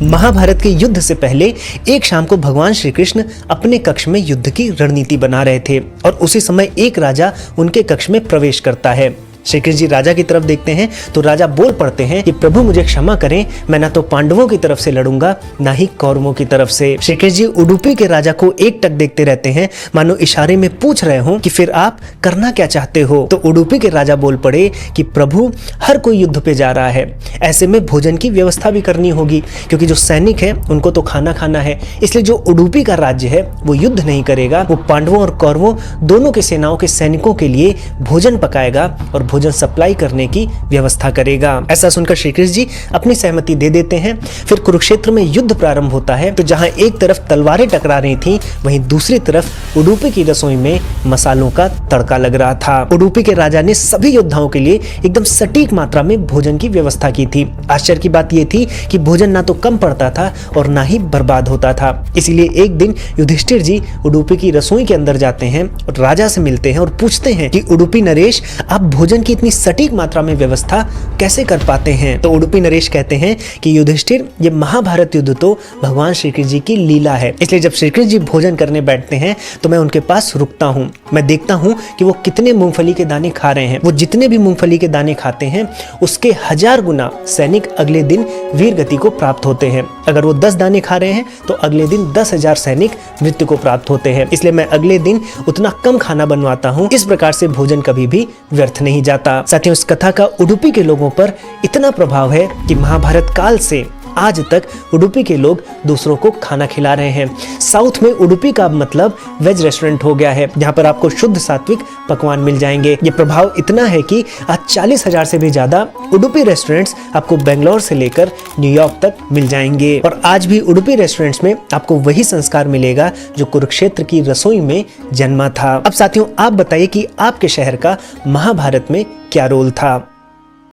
महाभारत के युद्ध से पहले एक शाम को भगवान श्री कृष्ण अपने कक्ष में युद्ध की रणनीति बना रहे थे और उसी समय एक राजा उनके कक्ष में प्रवेश करता है। श्री कृष्ण जी राजा की तरफ देखते हैं तो राजा बोल पड़ते हैं कि प्रभु मुझे क्षमा करें, मैं ना तो पांडवों की तरफ से लड़ूंगा ना ही कौरवों की तरफ से। श्री कृष्ण जी उडुपी के राजा को एकटक देखते रहते हैं, मानो इशारे में पूछ रहे हो कि फिर आप करना क्या चाहते हो। तो उडुपी के राजा बोल पड़े कि प्रभु हर कोई युद्ध पे जा रहा है, ऐसे में भोजन की व्यवस्था भी करनी होगी, क्योंकि जो सैनिक है उनको तो खाना खाना है। इसलिए जो उडुपी का राज्य है वो युद्ध नहीं करेगा, वो पांडवों और कौरवों दोनों के सेनाओं के सैनिकों के लिए भोजन पकाएगा और भोजन सप्लाई करने की व्यवस्था करेगा। ऐसा सुनकर श्री कृष्ण जी अपनी सहमति दे देते हैं। फिर कुरुक्षेत्र में युद्ध प्रारंभ होता है। तो जहां एक तरफ तलवारें टकरा रही थी, वहीं दूसरी तरफ उडुपी की रसोई में मसालों का तड़का लग रहा था। उडुपी के राजा ने सभी योद्धाओं के लिए एकदम सटीक मात्रा में भोजन की व्यवस्था की थी। आश्चर्य की बात यह थी कि भोजन ना तो कम पड़ता था और ना ही बर्बाद होता था। इसीलिए एक दिन युधिष्ठिर जी उडुपी की रसोई के अंदर जाते हैं और राजा से मिलते हैं और पूछते हैं कि उडुपी नरेश, आप भोजन की इतनी सटीक मात्रा में व्यवस्था कैसे कर पाते हैं। तो उडुपी नरेश कहते हैं कि युधिष्ठिर, ये महाभारत युद्ध तो भगवान श्री कृष्ण जी की लीला है, इसलिए जब श्री कृष्ण जी भोजन करने बैठते हैं तो मैं उनके पास रुकता हूँ। मैं देखता हूँ कि वो कितने मूंगफली के दाने खा रहे हैं। वो जितने भी मूंगफली के दाने खाते हैं उसके 1000 गुना सैनिक अगले दिन वीर गति को प्राप्त होते हैं। अगर वो 10 दाने खा रहे हैं तो अगले दिन 10,000 सैनिक मृत्यु को प्राप्त होते हैं। इसलिए मैं अगले दिन उतना कम खाना बनवाता हूँ। इस प्रकार से भोजन कभी भी व्यर्थ नहीं जाता। साथियों, इस कथा का उडुपी के लोगों पर इतना प्रभाव है कि महाभारत काल से आज तक उडुपी के लोग दूसरों को खाना खिला रहे हैं। साउथ में उडुपी का मतलब वेज रेस्टोरेंट हो गया है, जहां पर आपको शुद्ध सात्विक पकवान मिल जाएंगे। ये प्रभाव इतना है कि आज 40,000 से भी ज्यादा उडुपी रेस्टोरेंट्स आपको बेंगलोर से लेकर न्यूयॉर्क तक मिल जाएंगे। और आज भी उडुपी रेस्टोरेंट्स में आपको वही संस्कार मिलेगा जो कुरुक्षेत्र की रसोई में जन्मा था। अब साथियों, आप बताइए कि आपके शहर का महाभारत में क्या रोल था।